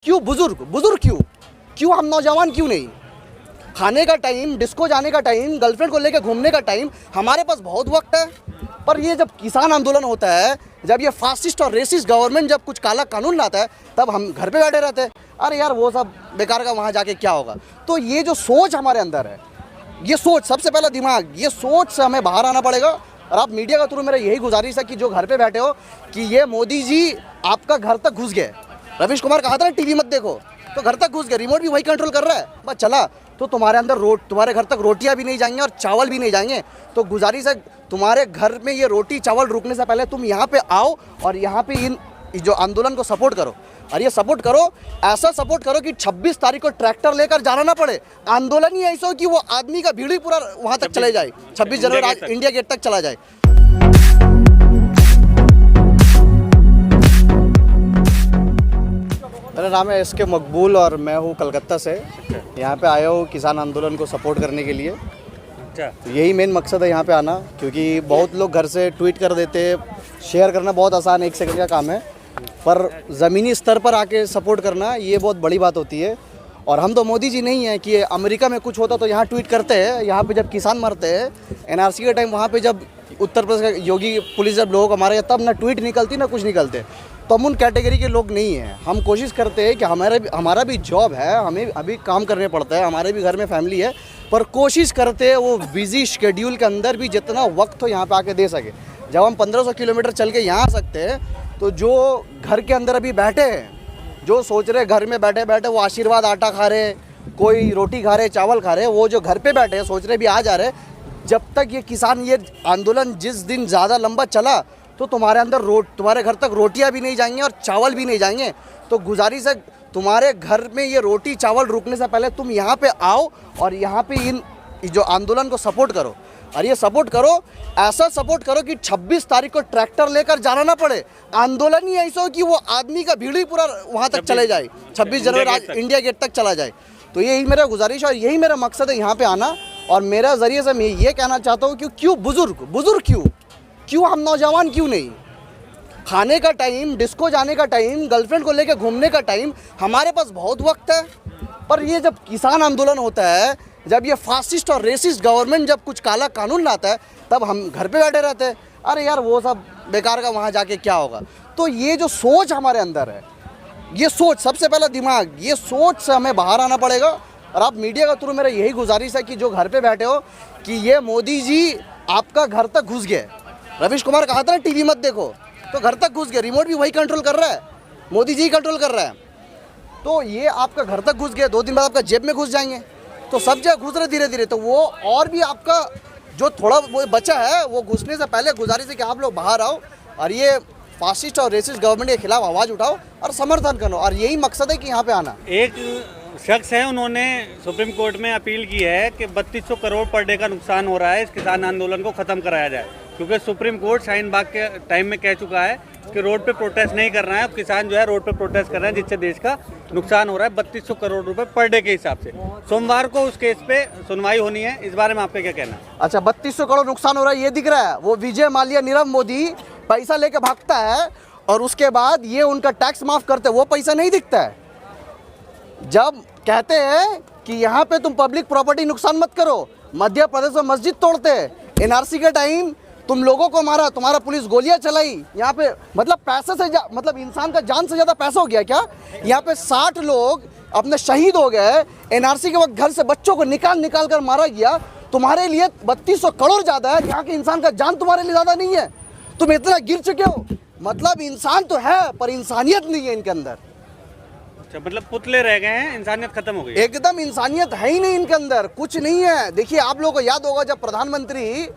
क्यों बुजुर्ग बुजुर्ग क्यों हम नौजवान क्यों नहीं? खाने का टाइम, डिस्को जाने का टाइम, गर्लफ्रेंड को लेकर घूमने का टाइम, हमारे पास बहुत वक्त है। पर ये जब किसान आंदोलन होता है, जब ये फासिस्ट और रेसिस्ट गवर्नमेंट जब कुछ काला कानून लाता है, तब हम घर पे बैठे रहते हैं। अरे यार वो सब बेकार का, वहाँ जाके क्या होगा। तो ये जो सोच हमारे अंदर है, ये सोच, सबसे पहला दिमाग, ये सोच से हमें बाहर आना पड़ेगा। और आप मीडिया के थ्रू मेरा यही गुजारिश है कि जो घर पे बैठे हो, कि ये मोदी जी आपका घर तक घुस गए। रवीश कुमार कहा था ना टीवी मत देखो, तो घर तक घुस गए, रिमोट भी वही कंट्रोल कर रहा है। बस चला तो तुम्हारे अंदर तुम्हारे घर तक रोटियां भी नहीं जाएंगे और चावल भी नहीं जाएंगे। तो गुजारिश है, तुम्हारे घर में ये रोटी चावल रुकने से पहले तुम यहाँ पे आओ और यहाँ पे इन जो आंदोलन को सपोर्ट करो। और ये सपोर्ट करो, ऐसा सपोर्ट करो कि 26 तारीख को ट्रैक्टर लेकर जाना ना पड़े। आंदोलन ही ऐसा हो कि वो आदमी का भीड़ ही पूरा वहाँ तक चले जाए, 26 जनवरी इंडिया गेट तक चला जाए। मेरा नाम है SK मकबूल और मैं हूँ कलकत्ता से। यहाँ पे आया हूँ किसान आंदोलन को सपोर्ट करने के लिए। तो यही मेन मकसद है यहाँ पे आना, क्योंकि बहुत लोग घर से ट्वीट कर देते, शेयर करना बहुत आसान है, 1 सेकंड का काम है, पर ज़मीनी स्तर पर आके सपोर्ट करना ये बहुत बड़ी बात होती है। और हम तो मोदी जी नहीं हैं कि अमेरिका में कुछ होता तो यहाँ ट्वीट करते हैं। यहाँ पे जब किसान मरते हैं NRC के टाइम, वहाँ पे जब उत्तर प्रदेश का योगी पुलिस जब लोग हमारे, तब ना ट्वीट निकलती ना कुछ निकलते। तो हम उन कैटेगरी के लोग नहीं हैं। हम कोशिश करते हैं कि हमारा भी जॉब है, हमें अभी काम करने पड़ता है, हमारे भी घर में फैमिली है, पर कोशिश करते हैं वो बिजी शेड्यूल के अंदर भी जितना वक्त हो यहाँ पे आके दे सके। जब हम 1500 किलोमीटर चल के यहाँ आ सकते हैं, तो जो घर के अंदर अभी बैठे हैं, जो सोच रहे घर में बैठे बैठे वो आशीर्वाद आटा खा रहे, कोई रोटी खा रहे, चावल खा रहे, वो जो घर पे बैठे सोच रहे भी आ जा रहे, जब तक ये किसान ये आंदोलन जिस दिन ज़्यादा लंबा चला, तो तुम्हारे अंदर तुम्हारे घर तक रोटियां भी नहीं जाएंगे और चावल भी नहीं जाएंगे। तो गुजारिश है, तुम्हारे घर में ये रोटी चावल रुकने से पहले तुम यहाँ पे आओ और यहाँ पे इन जो आंदोलन को सपोर्ट करो। और ये सपोर्ट करो, ऐसा सपोर्ट करो कि 26 तारीख को ट्रैक्टर लेकर जाना ना पड़े। आंदोलन ही ऐसा हो कि वो आदमी का भीड़ ही पूरा वहाँ तक चले जाए, 26 जनवरी इंडिया गेट तक चला जाए। तो यही मेरा गुजारिश और यही मेरा मकसद है यहाँ पे आना। और मेरा ज़रिए से मैं ये कहना चाहता हूँ कि क्यों बुजुर्ग क्यों हम नौजवान क्यों नहीं? खाने का टाइम, डिस्को जाने का टाइम, गर्लफ्रेंड को लेकर घूमने का टाइम, हमारे पास बहुत वक्त है। पर ये जब किसान आंदोलन होता है, जब ये फासिस्ट और रेसिस्ट गवर्नमेंट जब कुछ काला कानून लाता है, तब हम घर पे बैठे रहते हैं। अरे यार वो सब बेकार का, वहाँ जाके क्या होगा। तो ये जो सोच हमारे अंदर है, ये सोच, सबसे पहला दिमाग, ये सोच से हमें बाहर आना पड़ेगा। और आप मीडिया के थ्रू मेरा यही गुजारिश है कि जो घर पे बैठे हो, कि ये मोदी जी आपका घर तक घुस गए। रवीश कुमार कहा था ना टीवी मत देखो, तो घर तक घुस गए, रिमोट भी वही कंट्रोल कर रहा है, मोदी जी कंट्रोल कर रहा है। तो ये आपका घर तक घुस गए, 2 दिन बाद आपका जेब में घुस जाएंगे। तो सब जगह घुस रहे धीरे धीरे, तो वो और भी आपका जो थोड़ा वो बचा है, वो घुसने से पहले गुजारिश है कि आप लोग बाहर आओ और ये फासिस्ट और रेसिस्ट गवर्नमेंट के खिलाफ आवाज़ उठाओ और समर्थन करो। और यही मकसद है कि यहाँ पे आना। एक शख्स है, उन्होंने सुप्रीम कोर्ट में अपील की है कि 3200 करोड़ पर डे का नुकसान हो रहा है, इस किसान आंदोलन को ख़त्म कराया जाए। क्योंकि सुप्रीम कोर्ट शाहीन बाग के टाइम में कह चुका है कि रोड पे प्रोटेस्ट नहीं करना है। अब किसान जो है रोड पे प्रोटेस्ट कर रहे हैं, जिससे देश का नुकसान हो रहा है 3200 करोड़ रुपए पर डे के हिसाब से। सोमवार को उस केस पे सुनवाई होनी है, इस बारे में आपका क्या कहना है? अच्छा, 3200 करोड़ नुकसान हो रहा है ये दिख रहा है। वो विजय माल्या, नीरव मोदी पैसा लेके भागता है और उसके बाद ये उनका टैक्स माफ़ करते हैं, वो पैसा नहीं दिखता है। जब कहते हैं कि यहाँ पे तुम पब्लिक प्रॉपर्टी नुकसान मत करो, मध्य प्रदेश में मस्जिद तोड़ते हैं, NRC के टाइम तुम लोगों को मारा, तुम्हारा पुलिस गोलियां चलाई यहाँ पे। मतलब पैसे से मतलब इंसान का जान से ज़्यादा पैसा हो गया क्या? यहाँ पे 60 लोग अपने शहीद हो गए, NRC के वक्त घर से बच्चों को निकाल कर मारा गया। तुम्हारे लिए 3200 करोड़ ज़्यादा है, यहाँ के इंसान का जान तुम्हारे लिए ज़्यादा नहीं है। तुम इतना गिर चुके हो, मतलब इंसान तो है पर इंसानियत नहीं है इनके अंदर। अच्छा, मतलब पुतले रह गए हैं, इंसानियत खत्म हो गई। एकदम इंसानियत है ही नहीं इनके अंदर, कुछ नहीं है। देखिए आप लोगों को याद होगा, जब प्रधानमंत्री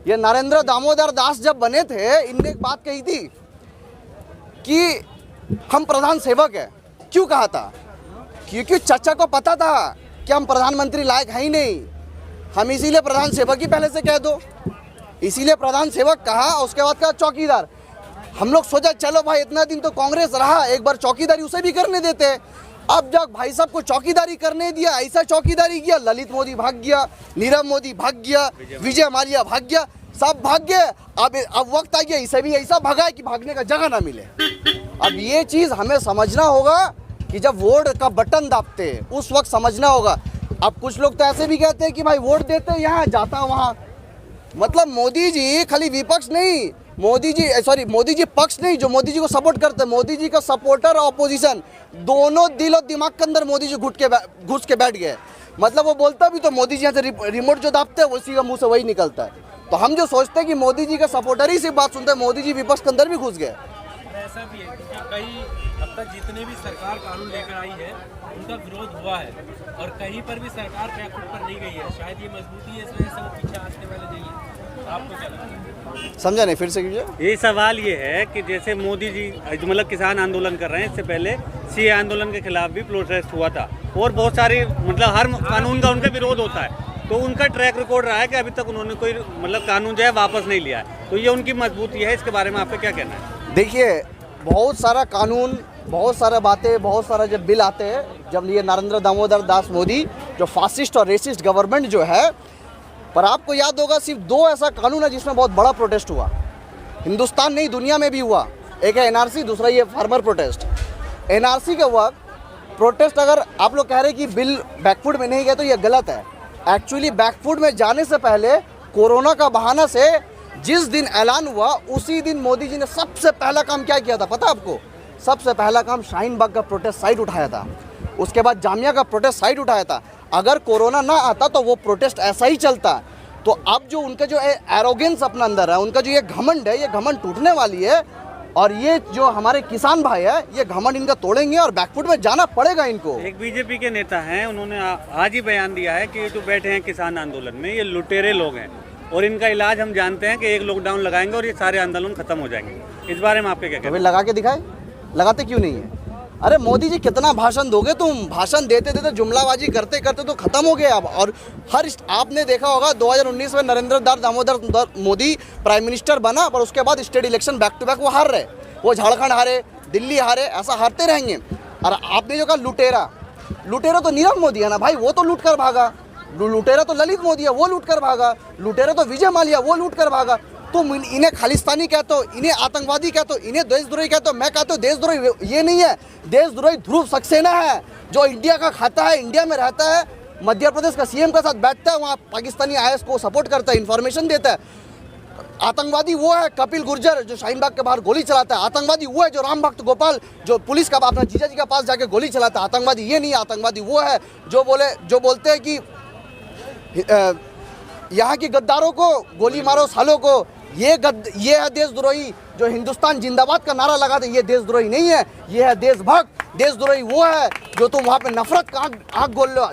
ये नरेंद्र दामोदर दास जब बने थे, इनने एक बात कही थी कि हम प्रधान सेवक है। क्यों कहा था? क्योंकि चाचा को पता था कि हम प्रधानमंत्री लायक है ही नहीं, हम इसीलिए प्रधान सेवक ही पहले से कह दो, इसीलिए प्रधान सेवक कहा। उसके बाद कहा चौकीदार। हम लोग सोचा चलो भाई इतना दिन तो कांग्रेस रहा, एक बार चौकीदारी उसे भी करने देते। अब जब भाई साहब को चौकीदारी करने दिया, ऐसा चौकीदारी किया, ललित मोदी भाग गया, नीरव मोदी भाग गया, विजय माल्या भाग गया, सब भाग गए। अब वक्त आ गया इसे भी ऐसा भगाए कि भागने का जगह ना मिले। अब ये चीज़ हमें समझना होगा कि जब वोट का बटन दाबते हैं उस वक्त समझना होगा। अब कुछ लोग तो ऐसे भी कहते हैं कि भाई वोट देते यहाँ जाता वहाँ। मतलब मोदी जी खाली विपक्ष नहीं, मोदी जी पक्ष नहीं, जो मोदी जी को सपोर्ट करते हैं, मोदी जी का सपोर्टर और अपोजिशन दोनों दिल और दिमाग के अंदर मोदी जी घुस के बैठ गए। मतलब वो बोलता भी तो मोदी जी यहाँ से रिमोट जो दाबते हैं उसी का मुंह से वही निकलता है। तो हम जो सोचते हैं कि मोदी जी का सपोर्टर ही सिर्फ बात सुनते हैं, मोदी जी विपक्ष के अंदर भी घुस गए। ऐसा भी है क्योंकि कई अब तक जितने भी सरकार कानून लेकर आई है उनका विरोध हुआ है और कहीं पर भी सरकार बैकफुट पर नहीं गई है। शायद ये मजबूती है, इस वजह से वो पीछे हटने वाले नहीं है। आपको क्या लगता है? समझा नहीं, फिर से कीजिए। ये सवाल ये है कि जैसे मोदी जी मतलब किसान आंदोलन कर रहे हैं, इससे पहले सीए आंदोलन के खिलाफ भी प्रोटेस्ट हुआ था और बहुत सारे मतलब हर कानून का उनका विरोध होता है। तो उनका ट्रैक रिकॉर्ड रहा है कि अभी तक उन्होंने कोई मतलब कानून जो है वापस नहीं लिया है। तो ये उनकी मजबूती है। इसके बारे में आपका क्या कहना है? देखिए, बहुत सारा कानून, बहुत सारा बातें, बहुत सारा जब बिल आते हैं, जब ये नरेंद्र दामोदर दास मोदी जो फासिस्ट और रेसिस्ट गवर्नमेंट जो है, पर आपको याद होगा सिर्फ 2 ऐसा कानून है जिसमें बहुत बड़ा प्रोटेस्ट हुआ। हिंदुस्तान नहीं, दुनिया में भी हुआ। एक है एनआरसी, दूसरा ये फार्मर प्रोटेस्ट। एनआरसी के वक्त प्रोटेस्ट, अगर आप लोग कह रहे हैं कि बिल बैकफुट में नहीं गया तो ये गलत है। एक्चुअली बैकफुट में जाने से पहले कोरोना का बहाना से जिस दिन ऐलान हुआ उसी दिन मोदी जी ने सबसे पहला काम क्या किया था पता आपको? सबसे पहला काम शाहीन बाग का प्रोटेस्ट साइट उठाया था, उसके बाद जामिया का प्रोटेस्ट साइट उठाया था। अगर कोरोना ना आता तो वो प्रोटेस्ट ऐसा ही चलता। तो अब जो उनका जो एरोगेंस अपना अंदर है, उनका जो ये घमंड है, ये घमंड टूटने वाली है। और ये जो हमारे किसान भाई है, ये घमंड इनका तोड़ेंगे और बैकफुट में जाना पड़ेगा इनको। एक बीजेपी के नेता हैं, उन्होंने आज ही बयान दिया है कि ये जो बैठे हैं किसान आंदोलन में, ये लुटेरे लोग हैं और इनका इलाज हम जानते हैं कि एक लॉकडाउन लगाएंगे और ये सारे आंदोलन खत्म हो जाएंगे। इस बारे में आपके क्या कहना है? लगा के दिखाए, लगाते क्यों नहीं है? अरे मोदी जी कितना भाषण दोगे तुम? भाषण देते देते जुमलाबाजी करते करते तो खत्म हो गया अब। और आपने देखा होगा 2019 में नरेंद्र दामोदर मोदी प्राइम मिनिस्टर बना, पर उसके बाद state election back to back वो हार रहे। वो झारखंड हारे, दिल्ली हारे, ऐसा हारते रहेंगे। और आपने जो कहा लुटेरा तो नीरव मोदी है ना भाई, वो तो लूट कर भागा। लुटेरा तो ललित मोदी है, वो लूट कर भागा। लुटेरा तो विजय माल्या, वो लूट कर भागा। तुम इन्हें खालिस्तानी कहते हो, इन्हें आतंकवादी कहते हो, इन्हें देशद्रोही कहते हो। मैं कहता हूँ देशद्रोही ये नहीं है, देशद्रोही ध्रुव सक्सेना है, जो इंडिया का खाता है, इंडिया में रहता है, मध्य प्रदेश का सीएम के साथ बैठता है, वहाँ पाकिस्तानी आईएस को सपोर्ट करता है, इन्फॉर्मेशन देता है। आतंकवादी वो है कपिल गुर्जर जो शाहीन बाग के बाहर गोली चलाता है। आतंकवादी वो है जो राम भक्त गोपाल जो पुलिस का अपना जीजा जी के पास जाके गोली चलाता है। आतंकवादी ये नहीं, आतंकवादी वो है जो बोलते हैं कि यहाँ के गद्दारों को गोली मारो, सालों को। ये है देशद्रोही जो हिंदुस्तान जिंदाबाद का नारा लगाते। ये देशद्रोही नहीं है, ये है देशभक्त। देशद्रोही वो है जो तुम वहाँ पे नफरत का आग गोल लो।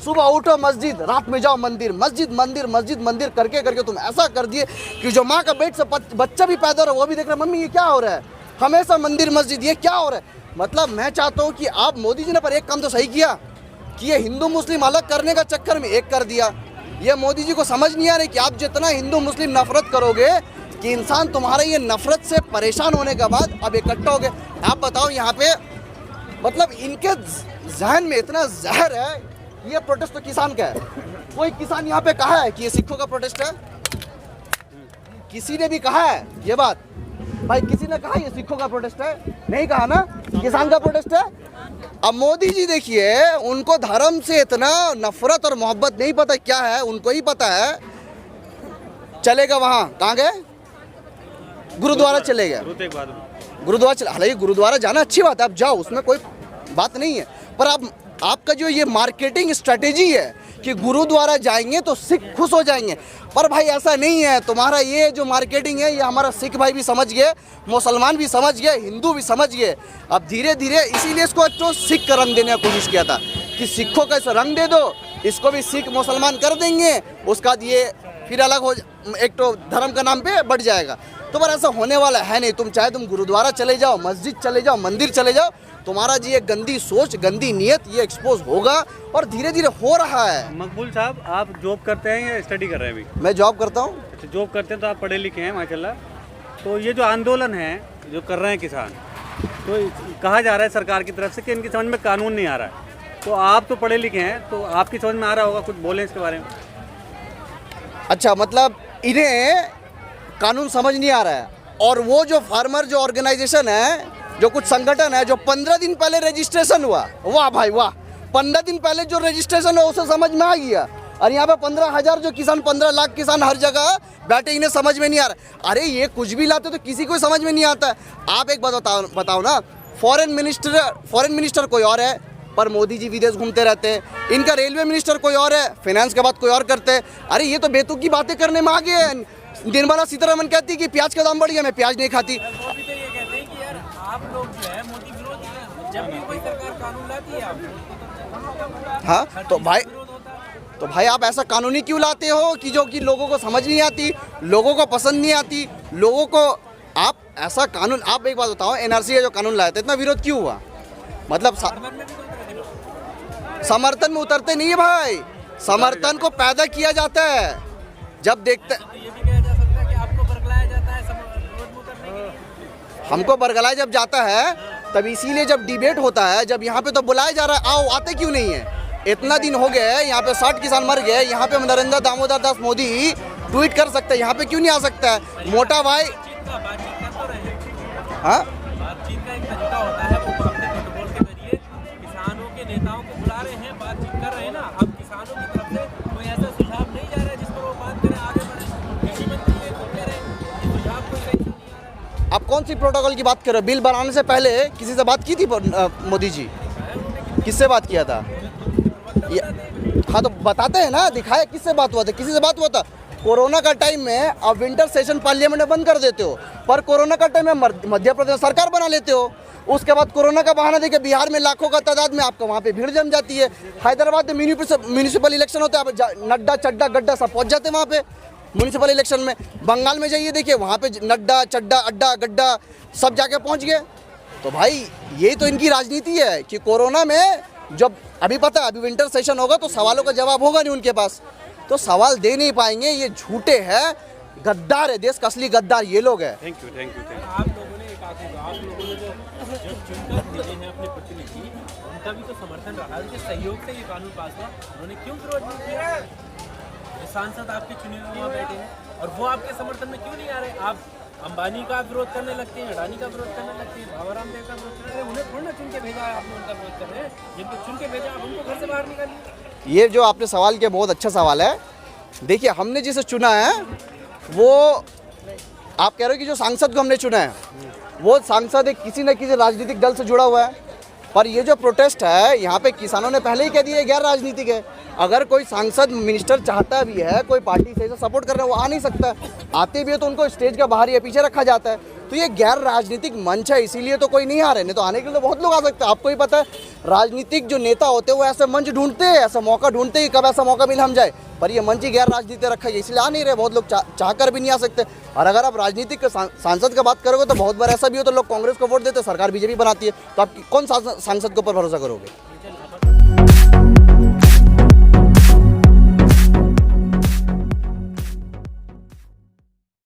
सुबह उठो मस्जिद, रात में जाओ मंदिर, मस्जिद मंदिर मस्जिद मंदिर करके करके तुम ऐसा कर दिए कि जो माँ का पेट से बच्चा भी पैदा हो रहा है वो भी देख रहा है मम्मी ये क्या हो रहा है, हमेशा मंदिर मस्जिद, ये क्या हो रहा है। मतलब मैं चाहता हूँ कि आप मोदी जी ने पर एक काम तो सही किया कि ये हिंदू मुस्लिम अलग करने का चक्कर में एक कर दिया। ये मोदी जी को समझ नहीं आ रही कि आप जितना हिंदू मुस्लिम नफरत करोगे कि इंसान तुम्हारे ये नफरत से परेशान होने के बाद अब इकट्ठा हो गए। आप बताओ यहाँ पे मतलब इनके जहन में इतना जहर है। ये प्रोटेस्ट तो किसान का है। कोई किसान यहाँ पे कहा है कि ये सिखों का प्रोटेस्ट है? किसी ने भी कहा है ये बात? भाई किसी ने कहा ये सिखों का प्रोटेस्ट है? नहीं कहा ना, किसान का प्रोटेस्ट है। अब मोदी जी देखिए, उनको धर्म से इतना नफरत और मोहब्बत नहीं पता क्या है, उनको ही पता है। चलेगा वहाँ, कहाँ गए? गुरुद्वारा चले गए। गुरुद्वारा चले, हालांकि गुरुद्वारा जाना अच्छी बात है, आप जाओ, उसमें कोई बात नहीं है। पर आपका जो ये मार्केटिंग स्ट्रेटेजी है कि गुरुद्वारा जाएंगे तो सिख खुश हो जाएंगे, पर भाई ऐसा नहीं है। तुम्हारा ये जो मार्केटिंग है ये हमारा सिख भाई भी समझ गए, मुसलमान भी समझ गए, हिंदू भी समझ गए। अब धीरे धीरे इसीलिए इसको तो सिख का रंग देने का कोशिश किया था कि सिखों का इसे रंग दे दो, इसको भी सिख मुसलमान कर देंगे, उसके बाद ये फिर अलग हो, एक तो धर्म का नाम पे बढ़ जाएगा। तो पर ऐसा होने वाला है नहीं। तुम चाहे तुम गुरुद्वारा चले जाओ, मस्जिद चले जाओ, मंदिर चले जाओ, तुम्हारा जी ये गंदी सोच, गंदी नीयत ये एक्सपोज होगा और धीरे धीरे हो रहा है। मकबूल साहब, आप जॉब करते हैं या स्टडी कर रहे हैं अभी? मैं जॉब करता हूँ। अच्छा, जॉब करते हैं तो आप पढ़े लिखे हैं माशाल्लाह। तो ये जो आंदोलन है जो कर रहे हैं किसान, तो कहा जा रहा है सरकार की तरफ से कि इनकी समझ में कानून नहीं आ रहा है। तो आप तो पढ़े लिखे हैं, तो आपकी समझ में आ रहा होगा, कुछ बोलें इसके बारे में। अच्छा, मतलब इन्हें कानून समझ नहीं आ रहा है और वो जो फार्मर जो ऑर्गेनाइजेशन है जो कुछ संगठन है जो 15 दिन पहले रजिस्ट्रेशन हुआ, वाह भाई वाह, 15 दिन पहले जो रजिस्ट्रेशन हुआ उसे समझ में आ गया। और यहाँ पे 15,000 जो किसान, 15 लाख किसान हर जगह बैठे, इन्हें समझ में नहीं आ रहा। अरे ये कुछ भी लाते तो किसी को समझ में नहीं आता है। आप एक बात बताओ ना, फॉरेन मिनिस्टर कोई और है, पर मोदी जी विदेश घूमते रहते हैं। इनका रेलवे मिनिस्टर कोई और है, फाइनेंस के बाद कोई और करते हैं। अरे ये तो बेतुकी बातें करने में आ गए हैं। निर्मला सीतारमन कहती कि प्याज का दाम बढ़ गया, मैं प्याज नहीं खाती। वो भी तो ये कहते हैं कि यार आप लोग जो है मोदी विरोधी हैं, जब भी कोई सरकार कानून लाती है आप हाँ तो भाई आप ऐसा कानूनी क्यों लाते हो कि जो कि लोगों को समझ नहीं आती, लोगों को पसंद नहीं आती, लोगों को आप ऐसा कानून। आप एक बात बताओ, एनआरसी जो कानून लाया था इतना विरोध क्यों हुआ? मतलब समर्थन में उतरते नहीं है भाई, समर्थन को पैदा किया जाता है। जब देखते तो ये भी कहा जा सकता है कि आपको बरगलाया जाता है विरोध में उतरने के लिए। हमको बरगलाया जब जाता है तब इसीलिए जब डिबेट होता है, जब यहाँ पे तो बुलाया जा रहा है, आओ, आते क्यों नहीं है? इतना दिन हो गए, यहाँ पे 60 किसान मर गए, यहाँ पे नरेंद्र दामोदर दास मोदी ट्वीट कर सकते हैं, यहाँ पे क्यों नहीं आ सकता है? मोटा भाई बातचीत कर तो रहे हैं। हाँ, बातचीत का एक तरीका होता है, वो अपने प्रोटोकॉल के जरिए किसानों के नेताओं को बुला रहे हैं, बातचीत कर रहे हैं ना। अब किसानों की तरफ से कोई ऐसा सुझाव नहीं जा रहा है जिस पर वो बात करें, आगे बढ़े। कृषि मंत्री ये खुद कह रहे हैं कि सुझाव कोई सही नहीं आ रहा है। आप कौन सी प्रोटोकॉल की बात कर रहे हो? बिल बनाने से पहले किसी से बात की थी मोदी जी? किससे बात किया था? हाँ तो बताते हैं ना, दिखाए किससे बात हुआ था, किसी से बात हुआ था? कोरोना का टाइम में अब विंटर सेशन पार्लियामेंट में बंद कर देते हो, पर कोरोना का टाइम में मध्य प्रदेश सरकार बना लेते हो। उसके बाद कोरोना का बहाना देके बिहार में लाखों का तादाद में आपको वहाँ पे भीड़ जम जाती है। हैदराबाद में म्यूनिसिपल इलेक्शन होता है, अब नड्डा चड्डा गड्ढा सब पहुँच जाते हैं वहाँ पे म्यूनिसिपल इलेक्शन में। बंगाल में जाइए देखिए, वहाँ पे नड्डा चड्डा अड्डा गड्ढा सब जाके पहुँच गए। तो भाई यही तो इनकी राजनीति है कि कोरोना में जब अभी पता है अभी विंटर सेशन होगा तो सवालों का जवाब होगा नहीं उनके पास, तो सवाल दे नहीं पाएंगे। ये झूठे हैं, गद्दार है, देश का असली गद्दार ये लोग हैं। Thank you. आप लोगों ने एक आगे आप लोगों ने जो चुनकर भेजे हैं अपने प्रतिनिधि, उनका भी तो समर्थन रहा, उनके सहयोग से ये कानून पास हुआ। उन्होंने क्यों विरोध नहीं किया? ये सांसद आपके चुने हुए वहाँ बैठे हैं और वो आपके समर्थन में क्यों नहीं आ रहे? आप अंबानी का विरोध करने लगते हैं, अडानी का विरोध करने लगते हैं, बाबा रामदेव का विरोध कर रहे हैं। उन्हें थोड़ा ना चुन के भेजा है आपने, उनका विरोध कर रहे हैं। जिनको चुन के भेजा आप उनको घर से बाहर निकालिए। ये जो आपने सवाल किया बहुत अच्छा सवाल है। देखिए हमने जिसे चुना है वो, आप कह रहे हो कि जो सांसद को हमने चुना है वो सांसद एक किसी न किसी राजनीतिक दल से जुड़ा हुआ है, पर ये जो प्रोटेस्ट है यहाँ पे किसानों ने पहले ही कह दिया गैर राजनीतिक है। अगर कोई सांसद मिनिस्टर चाहता भी है, कोई पार्टी से सपोर्ट कर रहा है, वो आ नहीं सकता। आते भी है तो उनको स्टेज का बाहर या पीछे रखा जाता है। तो ये गैर राजनीतिक मंच है, इसीलिए तो कोई नहीं आ रहे, नहीं तो आने के लिए तो बहुत लोग आ सकते हैं। आपको ही पता है राजनीतिक जो नेता होते हैं वो ऐसे मंच ढूंढते हैं, ऐसा मौका ढूंढते हैं, कब ऐसा मौका मिले हम जाए, पर ये मंच ही गैर राजनीति रखा है, इसलिए आ नहीं रहे। बहुत लोग चाह कर भी नहीं आ सकते। और अगर आप राजनीतिक सांसद का बात करोगे तो बहुत बार ऐसा भी हो तो लोग कांग्रेस को वोट देते, सरकार बीजेपी बनाती है, तो आप कौन सांसद के ऊपर भरोसा करोगे?